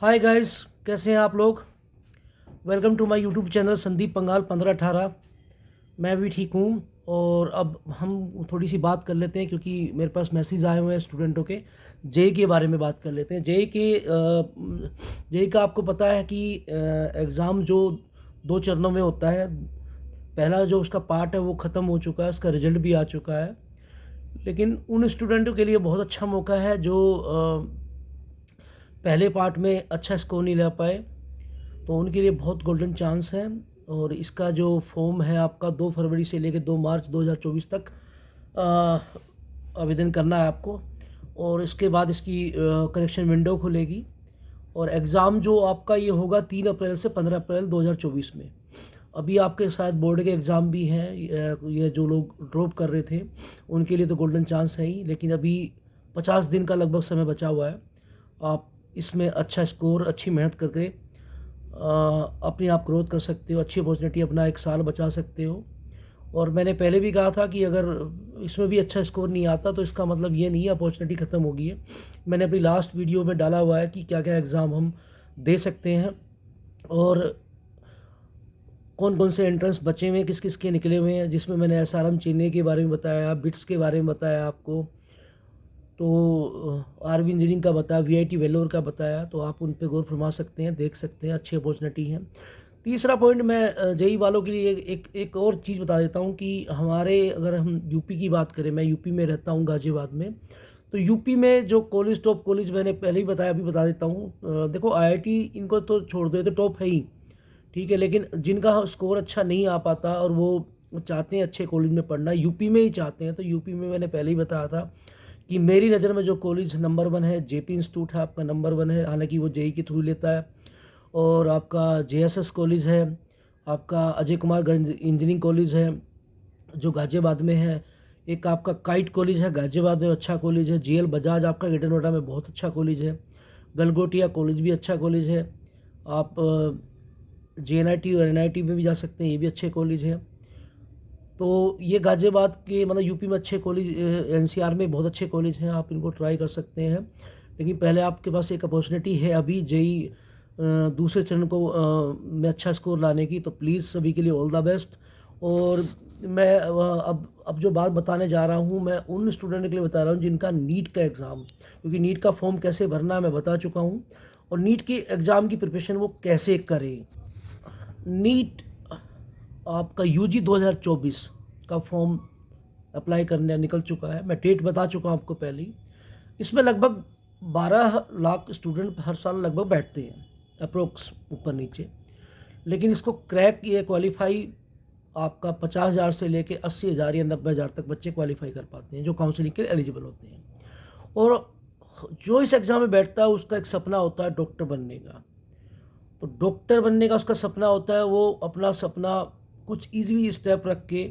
Hi guys, कैसे हैं आप लोग। Welcome to my YouTube channel Sandeep Pangal 1518। मैं भी ठीक हूँ। और अब हम थोड़ी सी बात कर लेते हैं क्योंकि मेरे पास मैसेज आए हुए हैं स्टूडेंटों के। जेई के बारे में बात कर लेते हैं। जेई का आपको पता है कि एग्ज़ाम जो 2 चरणों में होता है। पहला जो उसका पार्ट है वो ख़त्म हो चुका है, उसका रिजल्ट भी आ चुका है। लेकिन उन स्टूडेंटों के लिए बहुत अच्छा मौका है जो पहले पार्ट में अच्छा स्कोर नहीं ला पाए, तो उनके लिए बहुत गोल्डन चांस है। और इसका जो फॉर्म है आपका 2 फरवरी से लेकर 2 मार्च 2024 तक आवेदन करना है आपको। और इसके बाद इसकी करेक्शन विंडो खुलेगी। और एग्ज़ाम जो आपका ये होगा 3 अप्रैल से 15 अप्रैल 2024 में। अभी आपके शायद बोर्ड के एग्ज़ाम भी हैं। ये जो लोग ड्रॉप कर रहे थे उनके लिए तो गोल्डन चांस है ही, लेकिन अभी 50 दिन का लगभग समय बचा हुआ है। आप इसमें अच्छा स्कोर, अच्छी मेहनत करके अपने आप ग्रोथ कर सकते हो, अच्छी अपॉर्चुनिटी अपना 1 साल बचा सकते हो। और मैंने पहले भी कहा था कि अगर इसमें भी अच्छा स्कोर नहीं आता तो इसका मतलब ये नहीं है अपॉर्चुनिटी ख़त्म हो गई है। मैंने अपनी लास्ट वीडियो में डाला हुआ है कि क्या क्या एग्ज़ाम हम दे सकते हैं और कौन कौन से एंट्रेंस बचे हुए हैं, किस किस के निकले हुए हैं, जिसमें मैंने एसआरएम चेन्नई के बारे में बताया, बिट्स के बारे में बताया आपको, तो आरबी इंजीनियरिंग का बताया, वीआईटी वेलोर का बताया। तो आप उन पे गौर फरमा सकते हैं, देख सकते हैं, अच्छी अपॉर्चुनिटी है। तीसरा पॉइंट मैं जेई वालों के लिए एक और चीज़ बता देता हूँ कि हमारे, अगर हम यूपी की बात करें, मैं यूपी में रहता हूँ गाज़ियाबाद में। तो यूपी में जो कॉलेज, टॉप कॉलेज मैंने पहले ही बताया, अभी बता देता हूँ। देखो आईआईटी इनको तो छोड़ दो, ये तो टॉप है ही, ठीक है। लेकिन जिनका स्कोर अच्छा नहीं आ पाता और वो चाहते हैं अच्छे कॉलेज में पढ़ना, यूपी में ही चाहते हैं, तो यूपी में मैंने पहले ही बताया था कि मेरी नज़र में जो कॉलेज नंबर 1 है, जेपी इंस्टीट्यूट है आपका, नंबर 1 है। हालांकि वो जेई के थ्रू लेता है। और आपका जेएसएस कॉलेज है, आपका अजय कुमार गंज इंजीनियरिंग कॉलेज है जो गाज़ियाबाद में है। एक आपका काइट कॉलेज है गाज़ियाबाद में, अच्छा कॉलेज है। जीएल बजाज आपका ग्रेटर नोएडा में बहुत अच्छा कॉलेज है। गलगोटिया कॉलेज भी अच्छा कॉलेज है। आप जेएनआईटी और एनआईटी में भी जा सकते हैं, ये भी अच्छे कॉलेज हैं। तो ये गाज़ियाबाद के, मतलब यूपी में अच्छे कॉलेज, एनसीआर में बहुत अच्छे कॉलेज हैं, आप इनको ट्राई कर सकते हैं। लेकिन पहले आपके पास एक अपॉर्चुनिटी है अभी जेई दूसरे चरण को में अच्छा स्कोर लाने की, तो प्लीज़ सभी के लिए ऑल द बेस्ट। और मैं अब जो बात बताने जा रहा हूँ, मैं उन स्टूडेंट के लिए बता रहा हूँ जिनका नीट का एग्ज़ाम, क्योंकि नीट का फॉर्म कैसे भरना है मैं बता चुका हूँ। और नीट के एग्ज़ाम की प्रिपरेशन वो कैसे करें। नीट आपका यूजी 2024 का फॉर्म अप्लाई करने निकल चुका है। मैं डेट बता चुका हूँ आपको पहले ही। इसमें लगभग 12 लाख स्टूडेंट हर साल लगभग बैठते हैं, अप्रोक्स, ऊपर नीचे। लेकिन इसको क्रैक या क्वालिफाई आपका 50,000 से लेके 80,000 या 90,000 तक बच्चे क्वालिफाई कर पाते हैं जो काउंसलिंग के लिए एलिजिबल होते हैं। और जो इस एग्ज़ाम में बैठता है उसका एक सपना होता है डॉक्टर बनने का। तो डॉक्टर बनने का उसका सपना होता है, वो अपना सपना कुछ इजीली स्टेप रख के,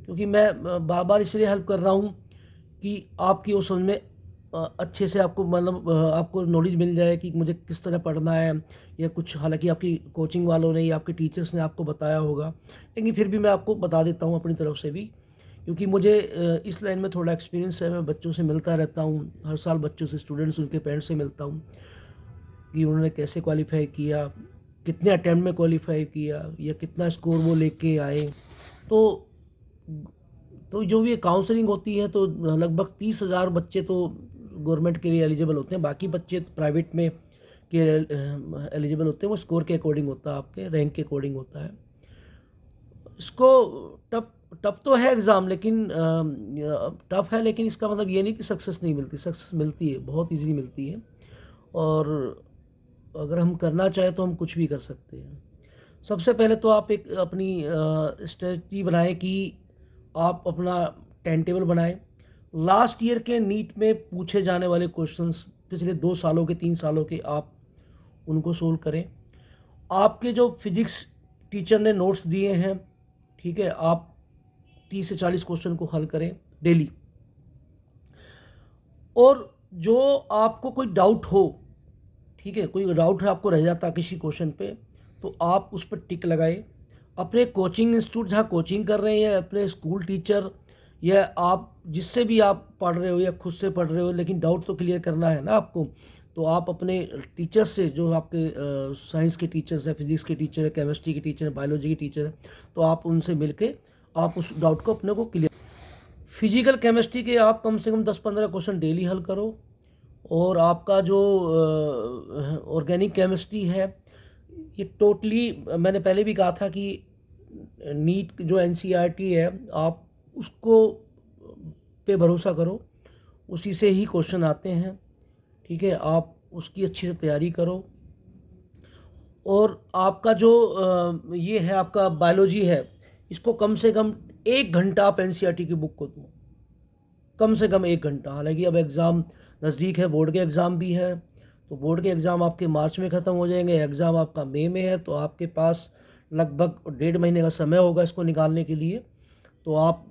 क्योंकि मैं बार बार इसलिए हेल्प कर रहा हूँ कि आपकी वो समझ में अच्छे से आपको, मतलब आपको नॉलेज मिल जाए कि मुझे किस तरह पढ़ना है या कुछ। हालांकि आपकी कोचिंग वालों ने या आपके टीचर्स ने आपको बताया होगा, लेकिन फिर भी मैं आपको बता देता हूँ अपनी तरफ से भी, क्योंकि मुझे इस लाइन में थोड़ा एक्सपीरियंस है। मैं बच्चों से मिलता रहता हूँ, हर साल बच्चों से, स्टूडेंट्स, उनके पेरेंट्स से मिलता हूँ कि उन्होंने कैसे क्वालिफाई किया, कितने अटेम्प्ट में क्वालिफाई किया, या कितना स्कोर वो लेके आए। तो जो भी काउंसलिंग होती है तो लगभग 30,000 बच्चे तो गवर्नमेंट के लिए एलिजिबल होते हैं, बाकी बच्चे प्राइवेट में के एलिजिबल होते हैं। वो स्कोर के अकॉर्डिंग होता है, आपके रैंक के अकॉर्डिंग होता है। इसको टफ टफ तो है एग्ज़ाम, लेकिन टफ है, लेकिन इसका मतलब ये नहीं कि सक्सेस नहीं मिलती। सक्सेस मिलती है, बहुत इजीली मिलती है। और अगर हम करना चाहें तो हम कुछ भी कर सकते हैं। सबसे पहले तो आप एक अपनी स्ट्रेटजी बनाएं कि आप अपना टाइम टेबल बनाएं। लास्ट ईयर के नीट में पूछे जाने वाले क्वेश्चंस, पिछले 2 सालों के, 3 सालों के, आप उनको सोल्व करें। आपके जो फिजिक्स टीचर ने नोट्स दिए हैं, ठीक है, आप 30 से 40 क्वेश्चन को हल करें डेली। और जो आपको कोई डाउट हो, ठीक है, कोई डाउट है आपको रह जाता किसी क्वेश्चन पे, तो आप उस पर टिक लगाए। अपने कोचिंग इंस्टीट्यूट जहाँ कोचिंग कर रहे हैं, या अपने स्कूल टीचर, या आप जिससे भी आप पढ़ रहे हो या खुद से पढ़ रहे हो, लेकिन डाउट तो क्लियर करना है ना आपको। तो आप अपने टीचर्स से, जो आपके साइंस के टीचर्स हैं, फिजिक्स के टीचर हैं, केमिस्ट्री के टीचर हैं, बायोलॉजी के टीचर हैं, तो आप उनसे मिलके आप उस डाउट को अपने को क्लियर। फिजिकल केमिस्ट्री के आप कम से कम 10-15 क्वेश्चन डेली हल करो। और आपका जो ऑर्गेनिक केमिस्ट्री है, ये टोटली मैंने पहले भी कहा था कि नीट जो एनसीईआरटी है, आप उसको पे भरोसा करो, उसी से ही क्वेश्चन आते हैं। ठीक है, आप उसकी अच्छी से तैयारी करो। और आपका जो ये है आपका बायोलॉजी है, इसको कम से कम 1 घंटा आप एनसीईआरटी की बुक को दो, कम से कम 1 घंटा। हालांकि अब एग्ज़ाम नज़दीक है, बोर्ड के एग्ज़ाम भी है, तो बोर्ड के एग्ज़ाम आपके मार्च में ख़त्म हो जाएंगे, एग्ज़ाम आपका मई में है, तो आपके पास लगभग 1.5 महीने का समय होगा इसको निकालने के लिए। तो आप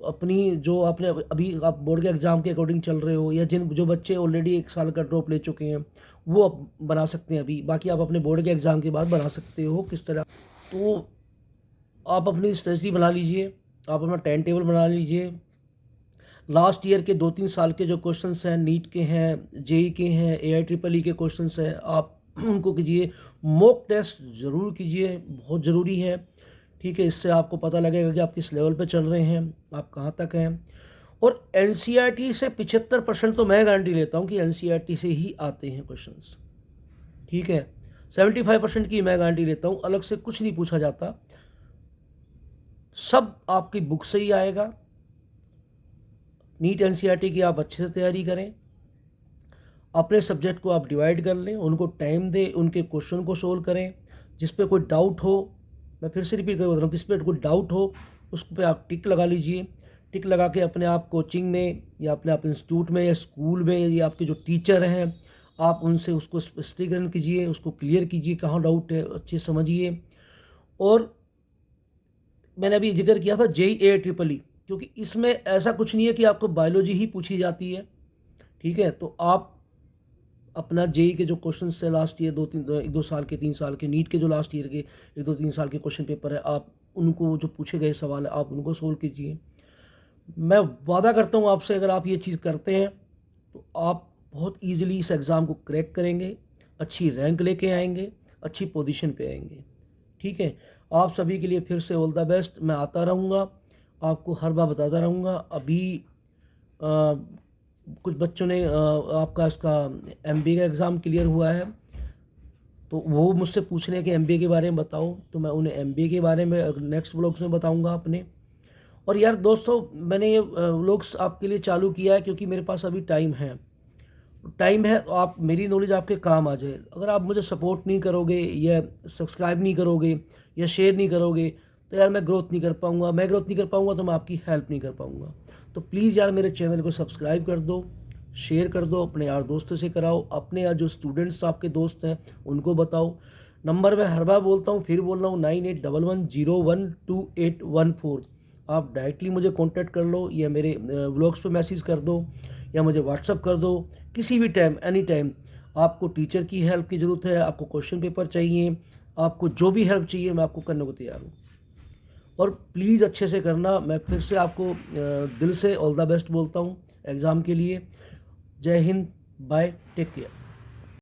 अपनी जो आपने अभी आप बोर्ड के एग्ज़ाम के अकॉर्डिंग चल रहे हो, या जो बच्चे ऑलरेडी 1 साल का ड्रॉप ले चुके हैं, वो आप बना सकते हैं अभी। बाकी आप अपने बोर्ड के एग्ज़ाम के बाद बना सकते हो किस तरह। तो आप अपनी स्ट्रेटजी बना लीजिए, आप अपना टाइम टेबल बना लीजिए। लास्ट ईयर के 2-3 साल के जो क्वेश्चंस हैं, नीट के हैं, जेई के हैं, AIEEE के क्वेश्चंस हैं, आप उनको कीजिए। मॉक टेस्ट ज़रूर कीजिए, बहुत ज़रूरी है। ठीक है, इससे आपको पता लगेगा कि आप किस लेवल पे चल रहे हैं, आप कहाँ तक हैं। और एनसीईआरटी से 75% तो मैं गारंटी लेता हूँ कि एनसीईआरटी से ही आते हैं क्वेश्चंस। ठीक है, 75% की मैं गारंटी लेता हूँ, अलग से कुछ नहीं पूछा जाता, सब आपकी बुक से ही आएगा। नीट एनसीईआरटी की आप अच्छे से तैयारी करें, अपने सब्जेक्ट को आप डिवाइड कर लें, उनको टाइम दें, उनके क्वेश्चन को सोल्व करें। जिस पे कोई डाउट हो, मैं फिर से रिपीट कर बता रहा हूँ, किस पे कोई डाउट हो उस पर आप टिक लगा लीजिए। टिक लगा के अपने आप कोचिंग में, या अपने आप इंस्टीट्यूट में, या स्कूल में, या आपके जो टीचर हैं, आप उनसे उसको स्पष्टीकरण कीजिए, उसको क्लियर कीजिए कहाँ डाउट है, अच्छे से समझिए। और मैंने अभी जिक्र किया था JEE, क्योंकि इसमें ऐसा कुछ नहीं है कि आपको बायोलॉजी ही पूछी जाती है। ठीक है, तो आप अपना जेई के जो क्वेश्चन है लास्ट ईयर 1-2 साल के, 3 साल के, नीट के जो लास्ट ईयर के 1-2-3 साल के क्वेश्चन पेपर है, आप उनको जो पूछे गए सवाल है आप उनको सोल्व कीजिए। मैं वादा करता हूँ आपसे, अगर आप ये चीज़ करते हैं तो आप बहुत ईजिली इस एग्ज़ाम को क्रैक करेंगे, अच्छी रैंक लेके आएंगे, अच्छी पोजीशन पे आएंगे। ठीक है, आप सभी के लिए फिर से ऑल द बेस्ट। मैं आता रहूँगा, आपको हर बार बताता रहूँगा। अभी कुछ बच्चों ने आपका इसका MBA का एग्ज़ाम क्लियर हुआ है, तो वो मुझसे पूछ रहे हैं कि MBA के बारे में बताओ, तो मैं उन्हें MBA के बारे में नेक्स्ट व्लॉग्स में बताऊंगा अपने। और यार दोस्तों, मैंने ये व्लॉग्स आपके लिए चालू किया है क्योंकि मेरे पास अभी टाइम है तो आप, मेरी नॉलेज आपके काम आ जाए। अगर आप मुझे सपोर्ट नहीं करोगे, या सब्सक्राइब नहीं करोगे, या शेयर नहीं करोगे, तो यार मैं ग्रोथ नहीं कर पाऊँगा। मैं ग्रोथ नहीं कर पाऊँगा तो मैं आपकी हेल्प नहीं कर पाऊँगा। तो प्लीज़ यार मेरे चैनल को सब्सक्राइब कर दो, शेयर कर दो, अपने यार दोस्तों से कराओ, अपने यार जो स्टूडेंट्स आपके दोस्त हैं उनको बताओ। नंबर मैं हर बार बोलता हूँ, फिर बोल रहा हूँ, 9811012814। आप डायरेक्टली मुझे कांटेक्ट कर लो, या मेरे व्लॉग्स पे मैसेज कर दो, या मुझे व्हाट्सअप कर दो, किसी भी टाइम, एनी टाइम। आपको टीचर की हेल्प की ज़रूरत है, आपको क्वेश्चन पेपर चाहिए, आपको जो भी हेल्प चाहिए, मैं आपको करने को तैयार हूँ। और प्लीज़ अच्छे से करना। मैं फिर से आपको दिल से ऑल द बेस्ट बोलता हूँ एग्ज़ाम के लिए। जय हिंद, बाय, टेक केयर।